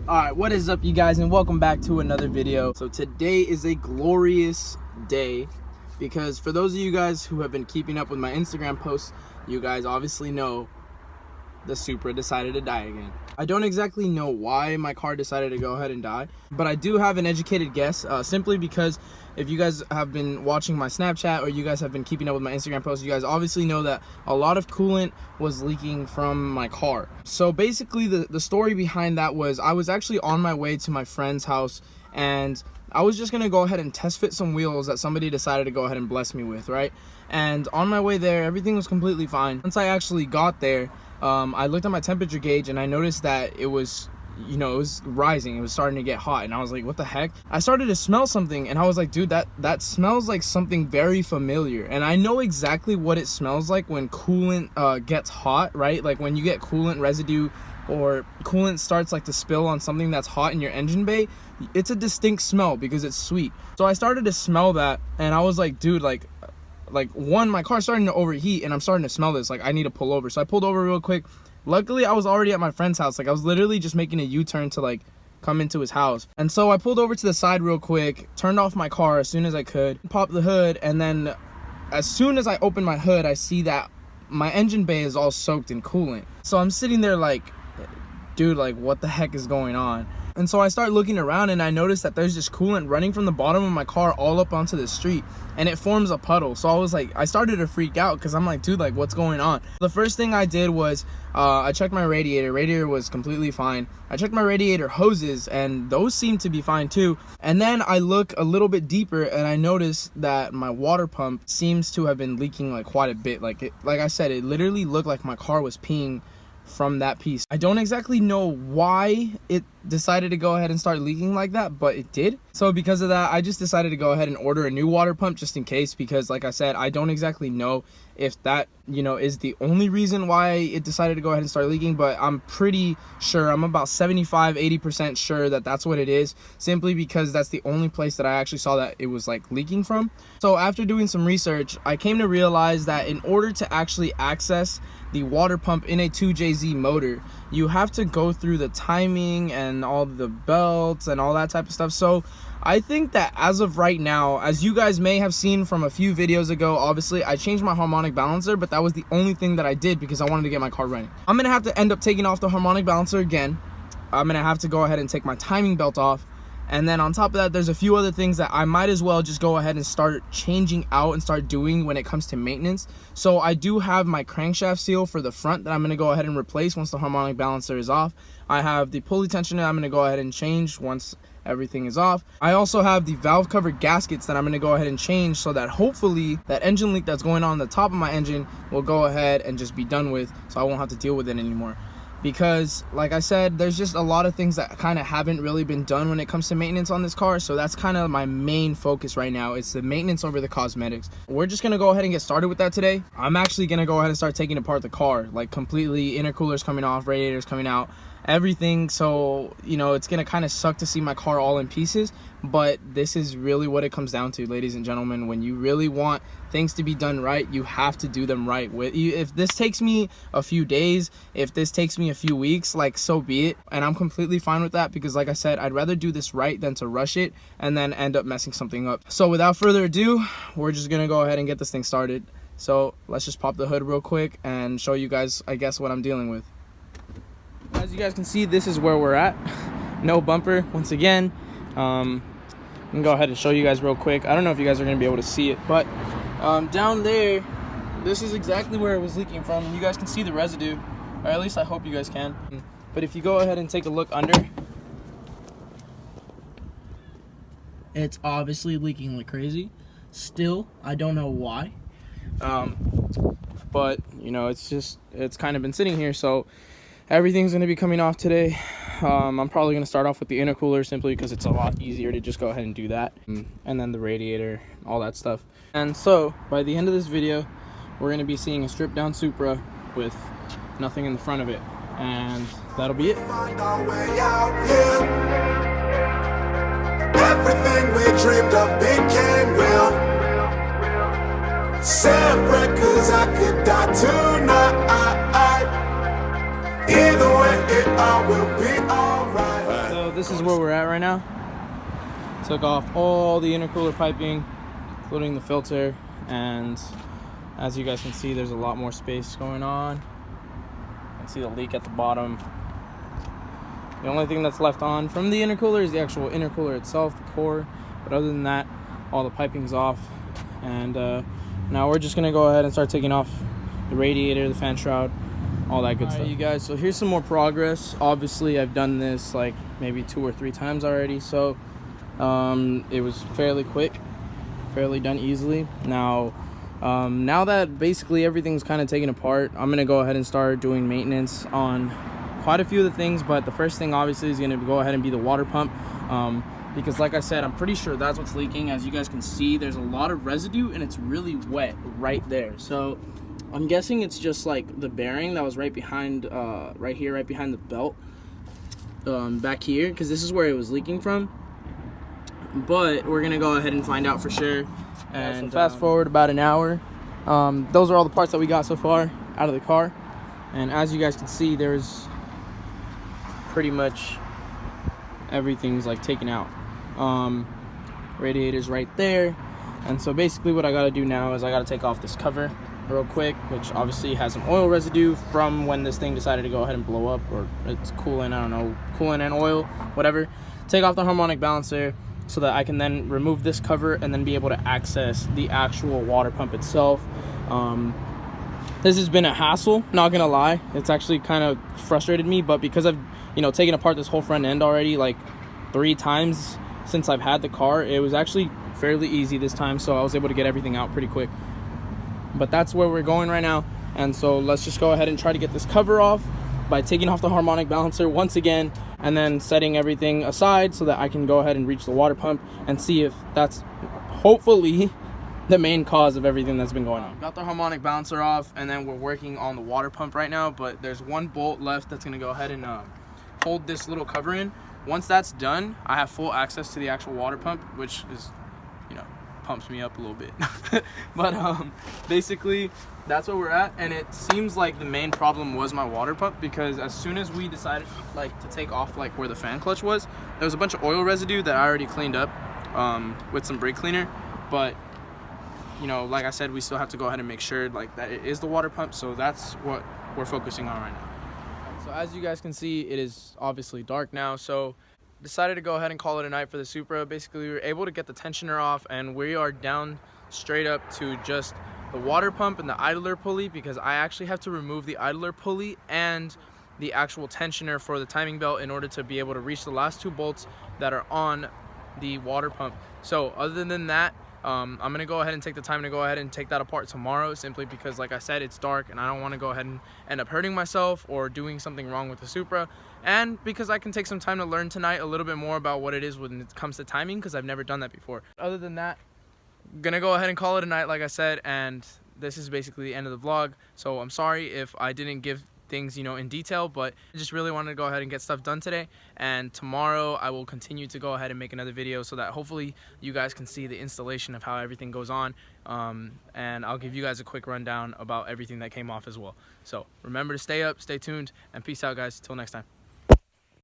Alright, what is up you guys, and welcome back to another video. So today is a glorious day because for those of you guys who have been keeping up with my Instagram posts, you guys obviously know the Supra decided to die again. I don't exactly know why my car decided to go ahead and die, but I do have an educated guess, simply because if you guys have been watching my Snapchat or you guys have been keeping up with my Instagram posts, you guys obviously know that a lot of coolant was leaking from my car. So basically the story behind that was I was actually on my way to my friend's house and I was just gonna go ahead and test fit some wheels that somebody decided to go ahead and bless me with, right? And on my way there, everything was completely fine. Once I actually got there, I looked at my temperature gauge and I noticed that it was, it was rising. It was starting to get hot, and I was like, what the heck? I started to smell something and I was like, dude, that smells like something very familiar. And I know exactly what it smells like when coolant gets hot, right? Like when you get coolant residue or coolant starts like to spill on something that's hot in your engine bay, it's a distinct smell because it's sweet. So I started to smell that and I was like, dude, like one, my car's starting to overheat and I'm starting to smell this, like I need to pull over. So I pulled over real quick. Luckily I was already at my friend's house, like I was literally just making a U-turn to like come into his house. And so I pulled over to the side real quick, turned off my car as soon as I could, popped the hood, and then as soon as I open my hood, I see that my engine bay is all soaked in coolant. So I'm sitting there like, dude, like what the heck is going on? And so I start looking around and I noticed that there's just coolant running from the bottom of my car all up onto the street and it forms a puddle. So I was like, I started to freak out because I'm like, dude, like what's going on? The first thing I did was I checked my radiator was completely fine. I checked my radiator hoses and those seemed to be fine too. And then I look a little bit deeper and I noticed that my water pump seems to have been leaking like quite a bit. Like I said, it literally looked like my car was peeing from that piece. I don't exactly know why it decided to go ahead and start leaking like that, but it did. So because of that, I just decided to go ahead and order a new water pump just in case, because like I said, I don't exactly know if that, is the only reason why it decided to go ahead and start leaking, but I'm pretty sure, I'm about 75-80% sure that that's what it is, simply because that's the only place that I actually saw that it was like leaking from. So after doing some research, I came to realize that in order to actually access the water pump in a 2JZ motor, you have to go through the timing and all the belts and all that type of stuff. So I think that as of right now, as you guys may have seen from a few videos ago, obviously I changed my harmonic balancer, but that was the only thing that I did because I wanted to get my car running. I'm gonna have to end up taking off the harmonic balancer again. I'm gonna have to go ahead and take my timing belt off. And then on top of that, there's a few other things that I might as well just go ahead and start changing out and start doing when it comes to maintenance. So I do have my crankshaft seal for the front that I'm going to go ahead and replace once the harmonic balancer is off. I have the pulley tensioner I'm going to go ahead and change once everything is off. I also have the valve cover gaskets that I'm going to go ahead and change so that hopefully that engine leak that's going on the top of my engine will go ahead and just be done with, so I won't have to deal with it anymore. Because like I said, there's just a lot of things that kind of haven't really been done when it comes to maintenance on this car. So that's kind of my main focus right now. It's the maintenance over the cosmetics. We're just going to go ahead and get started with that today. I'm actually going to go ahead and start taking apart the car, like completely, intercoolers coming off, radiators coming out, everything. So it's gonna kind of suck to see my car all in pieces, but this is really what it comes down to, ladies and gentlemen. When you really want things to be done right, you have to do them right. If this takes me a few days, if this takes me a few weeks, like so be it, and I'm completely fine with that, because like I said, I'd rather do this right than to rush it and then end up messing something up. So without further ado, we're just gonna go ahead and get this thing started. So let's just pop the hood real quick and show you guys, I guess, what I'm dealing with. As you guys can see, this is where we're at. No bumper once again. I'm gonna go ahead and show you guys real quick. I don't know if you guys are gonna be able to see it, but down there, this is exactly where it was leaking from. You guys can see the residue, or at least I hope you guys can. But if you go ahead and take a look under, it's obviously leaking like crazy. Still, I don't know why. But it's kind of been sitting here, so everything's going to be coming off today. I'm probably going to start off with the intercooler simply because it's a lot easier to just go ahead and do that. And then the radiator, all that stuff. And so by the end of this video, we're going to be seeing a stripped down Supra with nothing in the front of it. And that'll be it. Find our way out here. Everything we dreamed of became real. Separate, cause I could die tonight. Either way, it all will be alright. this is where we're at right now. Took off all the intercooler piping, including the filter, and as you guys can see, there's a lot more space going on. You can see the leak at the bottom. The only thing that's left on from the intercooler is the actual intercooler itself, the core. But other than that, all the piping's off. And now we're just gonna go ahead and start taking off the radiator, the fan shroud, all that good stuff. You guys, so here's some more progress. Obviously, I've done this like maybe 2 or 3 times already, so it was fairly quick, fairly done easily. Now that basically everything's kind of taken apart, I'm gonna go ahead and start doing maintenance on quite a few of the things. But the first thing obviously is gonna go ahead and be the water pump, because like I said, I'm pretty sure that's what's leaking. As you guys can see, there's a lot of residue and it's really wet right there. So I'm guessing it's just like the bearing that was right behind, right here, right behind the belt, back here, because this is where it was leaking from. But we're gonna go ahead and find out for sure. And fast forward about an hour. Those are all the parts that we got so far out of the car. And as you guys can see, there's pretty much everything's like taken out. Radiator's right there. And so basically what I gotta do now is I gotta take off this cover real quick, which obviously has some oil residue from when this thing decided to go ahead and blow up, or it's coolant, I don't know, coolant and oil, whatever. Take off the harmonic balancer so that I can then remove this cover and then be able to access the actual water pump itself. This has been a hassle, not gonna lie. It's actually kind of frustrated me, but because I've taken apart this whole front end already like 3 times since I've had the car, it was actually fairly easy this time, so I was able to get everything out pretty quick. But that's where we're going right now, and so let's just go ahead and try to get this cover off by taking off the harmonic balancer once again, and then setting everything aside so that I can go ahead and reach the water pump and see if that's hopefully the main cause of everything that's been going on. Got the harmonic balancer off, and then we're working on the water pump right now, but there's one bolt left that's gonna go ahead and hold this little cover in. Once that's done, I have full access to the actual water pump, which is, pumps me up a little bit. But basically that's where we're at, and it seems like the main problem was my water pump, because as soon as we decided to take off where the fan clutch was, there was a bunch of oil residue that I already cleaned up with some brake cleaner. But like I said, we still have to go ahead and make sure that it is the water pump, so that's what we're focusing on right now. So as you guys can see, it is obviously dark now, so decided to go ahead and call it a night for the Supra. Basically, we were able to get the tensioner off, and we are down straight up to just the water pump and the idler pulley, because I actually have to remove the idler pulley and the actual tensioner for the timing belt in order to be able to reach the last 2 bolts that are on the water pump. So other than that, I'm gonna go ahead and take the time to go ahead and take that apart tomorrow, simply because like I said, it's dark and I don't want to go ahead and end up hurting myself or doing something wrong with the Supra, and because I can take some time to learn tonight a little bit more about what it is when it comes to timing, because I've never done that before. Other than that, I'm gonna go ahead and call it a night, like I said, and this is basically the end of the vlog. So I'm sorry if I didn't give things in detail, but I just really wanted to go ahead and get stuff done today, and tomorrow I will continue to go ahead and make another video so that hopefully you guys can see the installation of how everything goes on, and I'll give you guys a quick rundown about everything that came off as well. So remember to stay up, stay tuned, and peace out guys, till next time.